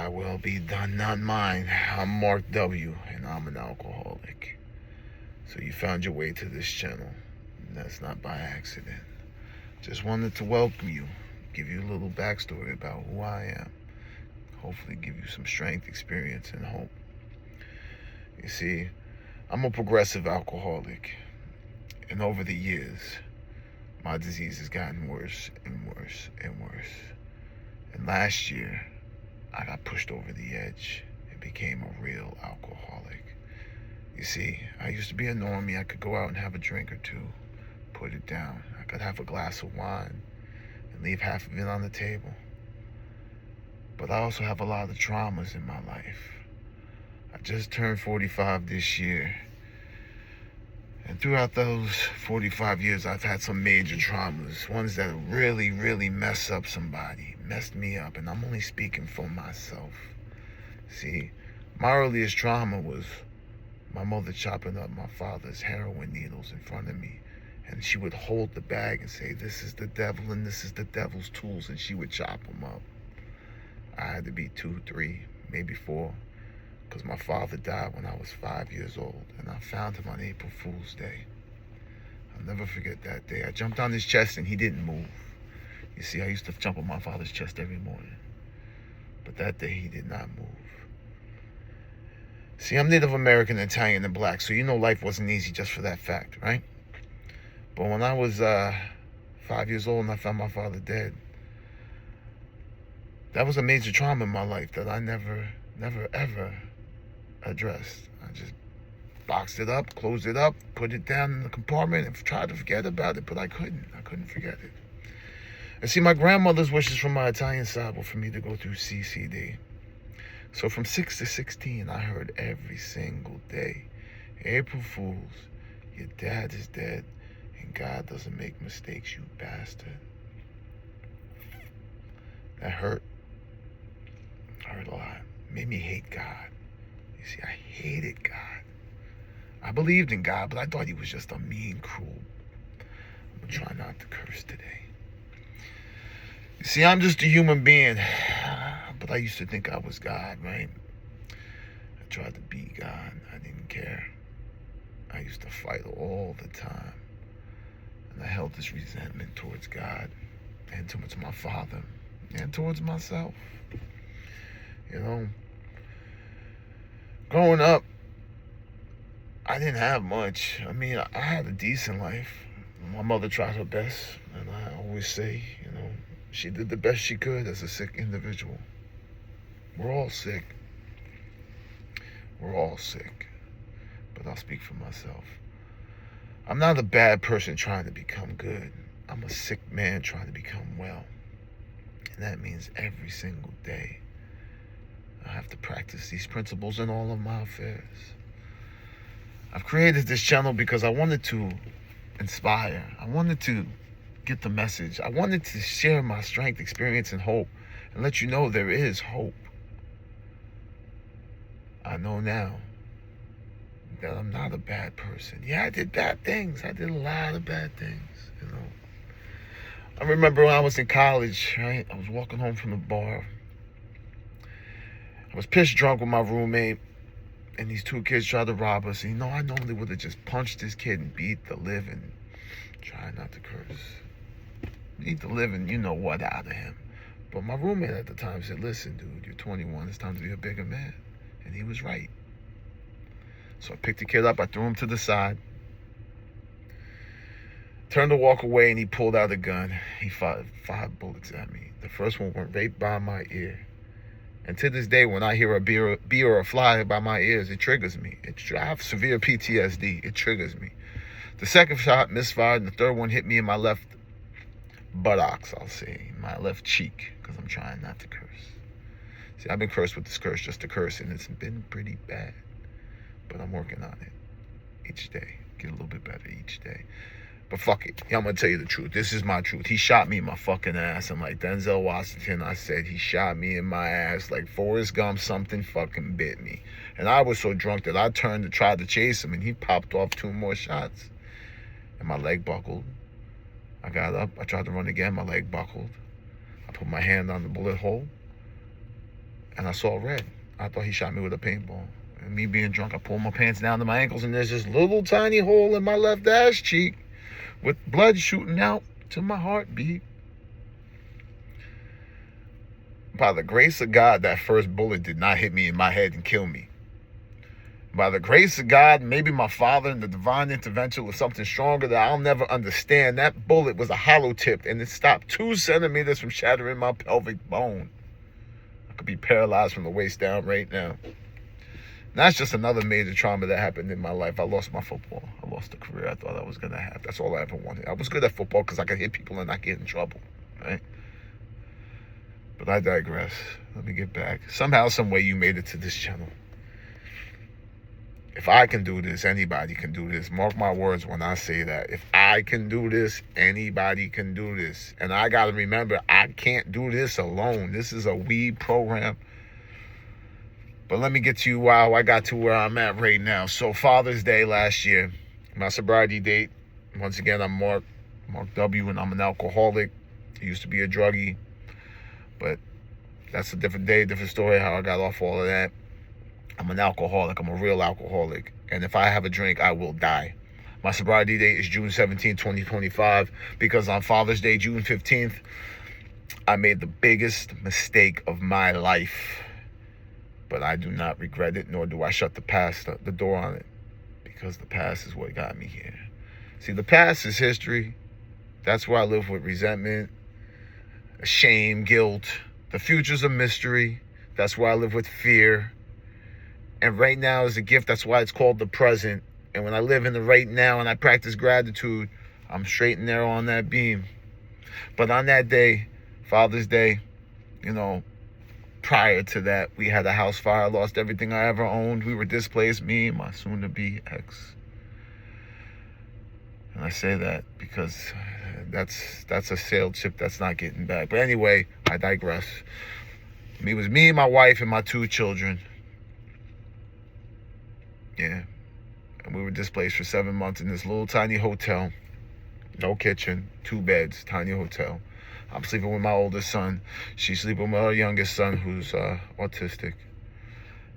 Thy will be done, not mine. I'm Mark W, and I'm an alcoholic. So you found your way to this channel. And that's not by accident. Just wanted to welcome you, give you a little backstory about who I am. Hopefully give you some strength, experience, and hope. You see, I'm a progressive alcoholic. And over the years, my disease has gotten worse and worse and worse. And last year, I got pushed over the edge and became a real alcoholic. You see, I used to be a normie. I could go out and have a drink or two, put it down. I could have a glass of wine and leave half of it on the table. But I also have a lot of traumas in my life. I just turned 45 this year. And throughout those 45 years, I've had some major traumas, ones that really, really messed me up, and I'm only speaking for myself. See, my earliest trauma was my mother chopping up my father's heroin needles in front of me, and she would hold the bag and say, "This is the devil and this is the devil's tools," and she would chop them up. I had to be 2, 3, maybe 4. Because my father died when I was 5 years old, and I found him on April Fool's Day. I'll never forget that day. I jumped on his chest and he didn't move. You see, I used to jump on my father's chest every morning, but that day he did not move. See, I'm Native American, Italian, and black, so you know life wasn't easy just for that fact, right? But when I was 5 years old and I found my father dead, that was a major trauma in my life that I never ever addressed. I just boxed it up, closed it up, put it down in the compartment, and tried to forget about it, but I couldn't forget it. And see, my grandmother's wishes from my Italian side were for me to go through CCD. So from 6 to 16, I heard every single day, "April Fools, your dad is dead, and God doesn't make mistakes, you bastard." That hurt. Hurt a lot. Made me hate God. You see, I hated God. I believed in God, but I thought he was just a mean, cruel. I'm gonna try not to curse today. You see, I'm just a human being, but I used to think I was God, right? I tried to be God. I didn't care. I used to fight all the time. And I held this resentment towards God and towards my father and towards myself. You know, growing up, I didn't have much. I mean, I had a decent life. My mother tried her best, and I always say, you know, she did the best she could as a sick individual. We're all sick. We're all sick. But I'll speak for myself. I'm not a bad person trying to become good. I'm a sick man trying to become well. And that means every single day I have to practice these principles in all of my affairs. I've created this channel because I wanted to inspire. I wanted to get the message. I wanted to share my strength, experience, and hope, and let you know there is hope. I know now that I'm not a bad person. Yeah, I did bad things. I did a lot of bad things, you know. I remember when I was in college, right? I was walking home from the bar. I was pissed drunk with my roommate, and these 2 kids tried to rob us. And you know, I normally would have just punched this kid and beat the living, try not to curse, beat the living, you know what, out of him. But my roommate at the time said, "Listen, dude, you're 21. It's time to be a bigger man." And he was right. So I picked the kid up. I threw him to the side, turned to walk away, and he pulled out a gun. He fired 5 bullets at me. The first one went right by my ear. And to this day, when I hear a bee or a fly by my ears, it triggers me. I have severe PTSD. It triggers me. The second shot misfired, and the third one hit me in my left buttocks, I'll say, my left cheek, because I'm trying not to curse. See, I've been cursed with this curse just to curse, and it's been pretty bad. But I'm working on it each day. Get a little bit better each day. But fuck it. Yeah, I'm going to tell you the truth. This is my truth. He shot me in my fucking ass. And like Denzel Washington, I said, he shot me in my ass. Like Forrest Gump, something fucking bit me. And I was so drunk that I turned to try to chase him, and he popped off 2 more shots. And my leg buckled. I got up. I tried to run again. My leg buckled. I put my hand on the bullet hole. and I saw red. I thought he shot me with a paintball. And me being drunk, I pulled my pants down to my ankles, and there's this little tiny hole in my left ass cheek with blood shooting out to my heartbeat. By the grace of God, that first bullet did not hit me in my head and kill me. By the grace of God, maybe my Father and the divine intervention was something stronger that I'll never understand. That bullet was a hollow tip, and it stopped 2 centimeters from shattering my pelvic bone. I could be paralyzed from the waist down right now. And that's just another major trauma that happened in my life. I lost my football. I lost the career I thought I was going to have. That's all I ever wanted. I was good at football because I could hit people and not get in trouble, right? But I digress. Let me get back. Somehow, some way, you made it to this channel. If I can do this, anybody can do this. Mark my words when I say that. If I can do this, anybody can do this. And I got to remember, I can't do this alone. This is a we program. But let me get to you how I got to where I'm at right now. So Father's Day last year, my sobriety date. Once again, I'm Mark W, and I'm an alcoholic. I used to be a druggie. But that's a different day, different story, how I got off all of that. I'm an alcoholic. I'm a real alcoholic. And if I have a drink, I will die. My sobriety date is June 17, 2025, because on Father's Day, June 15th, I made the biggest mistake of my life. But I do not regret it, nor do I shut the door on it, because the past is what got me here. See, the past is history. That's where I live with resentment, shame, guilt. The future's a mystery. That's where I live with fear. And right now is a gift. That's why it's called the present. And when I live in the right now and I practice gratitude, I'm straight and narrow on that beam. But on that day, Father's Day, prior to that, we had a house fire. I lost everything I ever owned. We were displaced, me and my soon-to-be ex. And I say that because that's a sailed ship that's not getting back. But anyway, I digress. It was me, my wife, and my 2 children. Yeah. And we were displaced for 7 months in this little tiny hotel. No kitchen, 2 beds, tiny hotel. I'm sleeping with my oldest son. She's sleeping with her youngest son, who's autistic.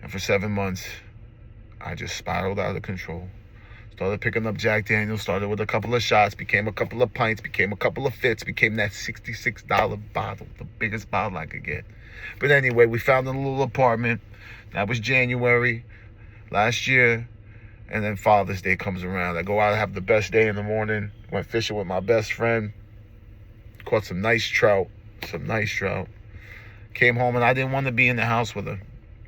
And for 7 months, I just spiraled out of control. Started picking up Jack Daniels, started with a couple of shots, became a couple of pints, became a couple of fits, became that $66 bottle, the biggest bottle I could get. But anyway, we found a little apartment. That was January last year. And then Father's Day comes around. I go out and have the best day in the morning. Went fishing with my best friend. Caught some nice trout. Came home and I didn't want to be in the house with her.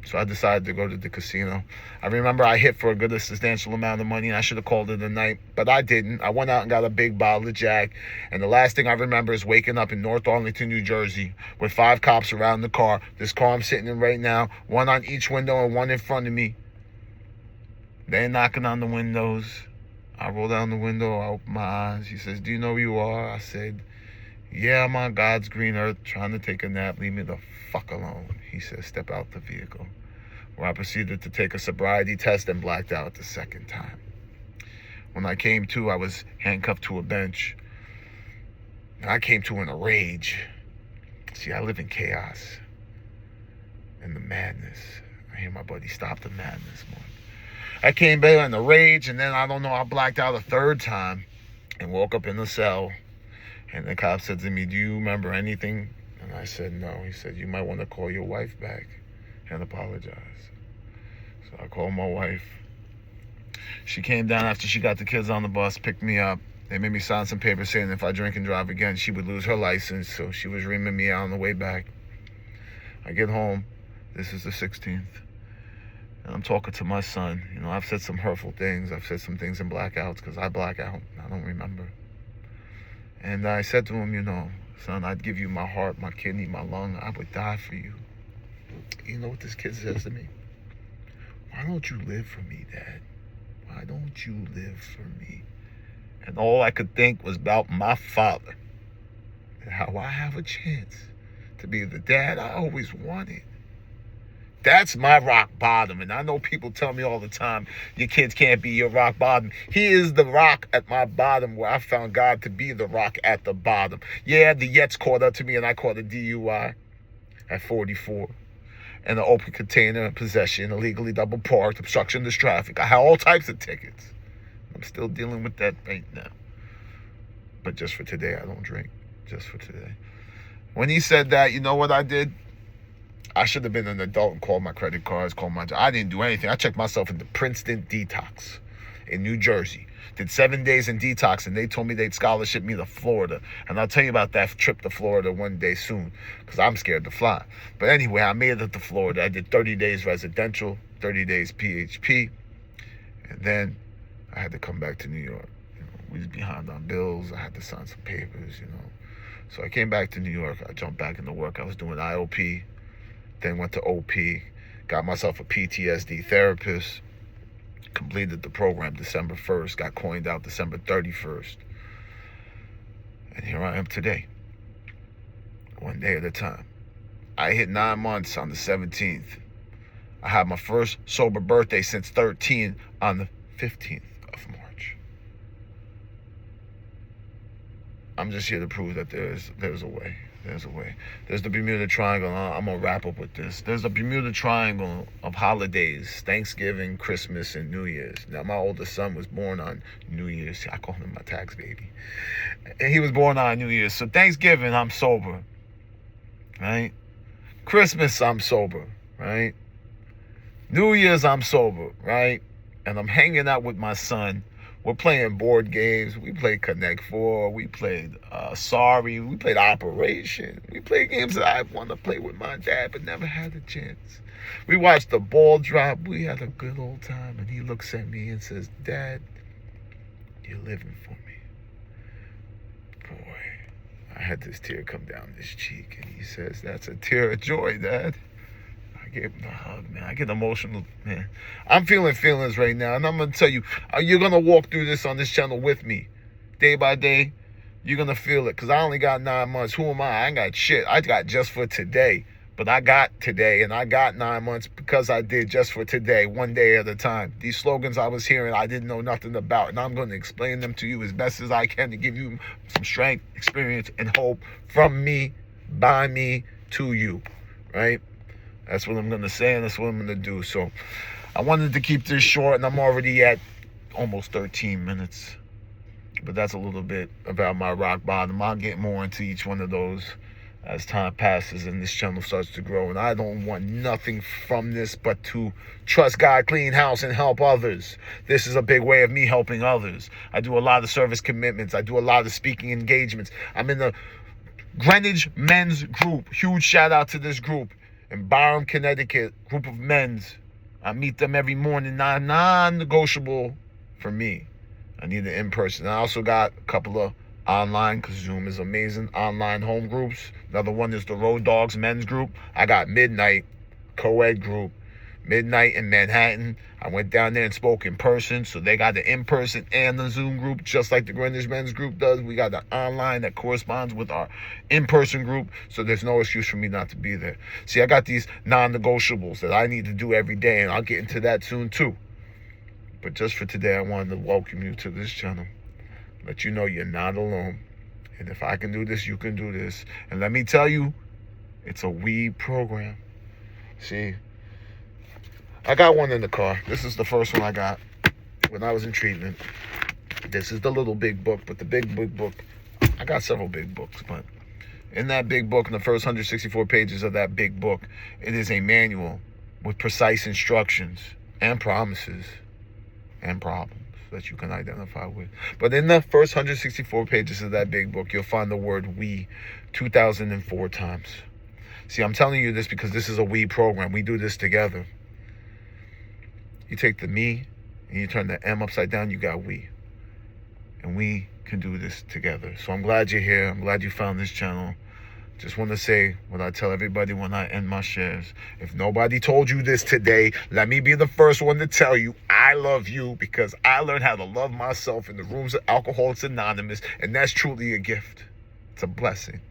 So I decided to go to the casino. I remember I hit for a good substantial amount of money and I should have called it a night, but I didn't. I went out and got a big bottle of Jack. And the last thing I remember is waking up in North Arlington, New Jersey with 5 cops around the car. This car I'm sitting in right now, 1 on each window and 1 in front of me. They're knocking on the windows. I roll down the window, I open my eyes. He says, "Do you know who you are?" I said, "Yeah, I'm on God's green earth trying to take a nap. Leave me the fuck alone." He says, "Step out the vehicle." Where I proceeded to take a sobriety test and blacked out the second time. When I came to, I was handcuffed to a bench. I came to in a rage. See, I live in chaos and the madness. I hear my buddy stop the madness, man. I came back in a rage, and then I don't know, I blacked out a 3rd time and woke up in the cell. And the cop said to me, "Do you remember anything?" And I said, "No." He said, "You might want to call your wife back and apologize." So I called my wife. She came down after she got the kids on the bus, picked me up. They made me sign some papers saying if I drink and drive again, she would lose her license. So she was reaming me out on the way back. I get home. This is the 16th. And I'm talking to my son. I've said some hurtful things. I've said some things in blackouts because I black out. I don't remember. And I said to him, "Son, I'd give you my heart, my kidney, my lung. I would die for you." You know what this kid says to me? "Why don't you live for me, Dad? Why don't you live for me?" And all I could think was about my father and how I have a chance to be the dad I always wanted. That's my rock bottom. And I know people tell me all the time, your kids can't be your rock bottom. He is the rock at my bottom where I found God to be the rock at the bottom. Yeah, the Jets caught up to me and I caught a DUI at 44. and an open container, possession, illegally double parked, obstruction of traffic. I had all types of tickets. I'm still dealing with that right now. But just for today, I don't drink. Just for today. When he said that, you know what I did? I should have been an adult and called my credit cards, I didn't do anything. I checked myself into Princeton Detox in New Jersey. Did 7 days in detox, and they told me they'd scholarship me to Florida. And I'll tell you about that trip to Florida one day soon, because I'm scared to fly. But anyway, I made it to Florida. I did 30 days residential, 30 days PHP, and then I had to come back to New York. We was behind on bills. I had to sign some papers, So I came back to New York. I jumped back into work. I was doing IOP, then went to OP, got myself a PTSD therapist, completed the program December 1st, got coined out December 31st. And here I am today, one day at a time. I hit 9 months on the 17th. I had my first sober birthday since 13 on the 15th of March. I'm just here to prove that there's a way. There's a way. There's the Bermuda Triangle. I'm going to wrap up with this. There's the Bermuda Triangle of holidays: Thanksgiving, Christmas, and New Year's. Now, my oldest son was born on New Year's. I call him my tax baby. And he was born on New Year's. So Thanksgiving, I'm sober, right? Christmas, I'm sober, right? New Year's, I'm sober, right? And I'm hanging out with my son. We're playing board games. We played Connect 4. We played Sorry. We played Operation. We played games that I want to play with my dad but never had a chance. We watched the ball drop. We had a good old time. And he looks at me and says, "Dad, you're living for me." Boy, I had this tear come down this cheek. And he says, "That's a tear of joy, Dad." I gave him a hug, man. I get emotional, man. I'm feeling feelings right now. And I'm going to tell you, you're going to walk through this on this channel with me. Day by day, you're going to feel it. Because I only got 9 months. Who am I? I ain't got shit. I got just for today. But I got today, and I got 9 months because I did just for today, one day at a time. These slogans I was hearing, I didn't know nothing about. And I'm going to explain them to you as best as I can to give you some strength, experience, and hope from me, by me, to you. Right? That's what I'm going to say, and that's what I'm going to do. So I wanted to keep this short, and I'm already at almost 13 minutes. But that's a little bit about my rock bottom. I'll get more into each one of those as time passes and this channel starts to grow. And I don't want nothing from this but to trust God, clean house, and help others. This is a big way of me helping others. I do a lot of service commitments. I do a lot of speaking engagements. I'm in the Greenwich Men's Group. Huge shout out to this group. In Byram, Connecticut, group of men's. I meet them every morning, non-negotiable for me. I need an in-person. I also got a couple of online, because Zoom is amazing, online home groups. Another one is the Road Dogs Men's Group. I got Midnight, co-ed group. Midnight in Manhattan. I went down there and spoke in person. So they got the in-person and the Zoom group, just like the Greenwich Men's Group does. We got the online that corresponds with our in-person group. So there's no excuse for me not to be there. See, I got these non-negotiables that I need to do every day, and I'll get into that soon too. But just for today, I wanted to welcome you to this channel. Let you know you're not alone. And if I can do this, you can do this. And let me tell you, it's a weed program. See, I got one in the car. This is the first one I got when I was in treatment. This is the little big book, but the big book, I got several big books, but in that big book, in the first 164 pages of that big book, it is a manual with precise instructions and promises and problems that you can identify with. But in the first 164 pages of that big book, you'll find the word "we" 2004 times. See, I'm telling you this because this is a we program. We do this together. You take the me and you turn the M upside down, you got we. And we can do this together. So I'm glad you're here. I'm glad you found this channel. Just want to say what I tell everybody when I end my shares. If nobody told you this today, let me be the first one to tell you I love you, because I learned how to love myself in the rooms of Alcoholics Anonymous, and that's truly a gift. It's a blessing.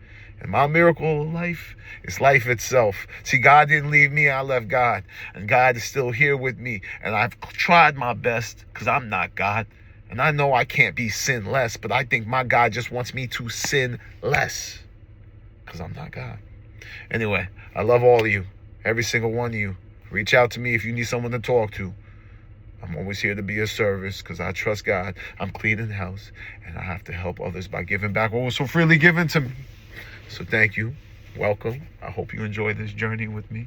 And my miracle of life is life itself. See, God didn't leave me, I left God. And God is still here with me. And I've tried my best, because I'm not God. And I know I can't be sinless, but I think my God just wants me to sin less, because I'm not God. Anyway, I love all of you. Every single one of you. Reach out to me if you need someone to talk to. I'm always here to be of service because I trust God. I'm cleaning house, and I have to help others by giving back what was so freely given to me. So thank you. Welcome. I hope you enjoy this journey with me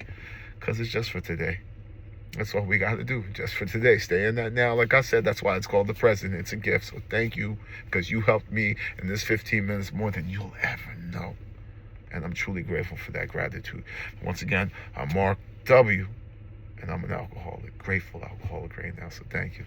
because it's just for today. That's all we got to do, just for today. Stay in that now. Like I said, that's why it's called the present. It's a gift. So thank you because you helped me in this 15 minutes more than you'll ever know. And I'm truly grateful for that gratitude. Once again, I'm Mark W., and I'm an alcoholic, grateful alcoholic right now. So thank you.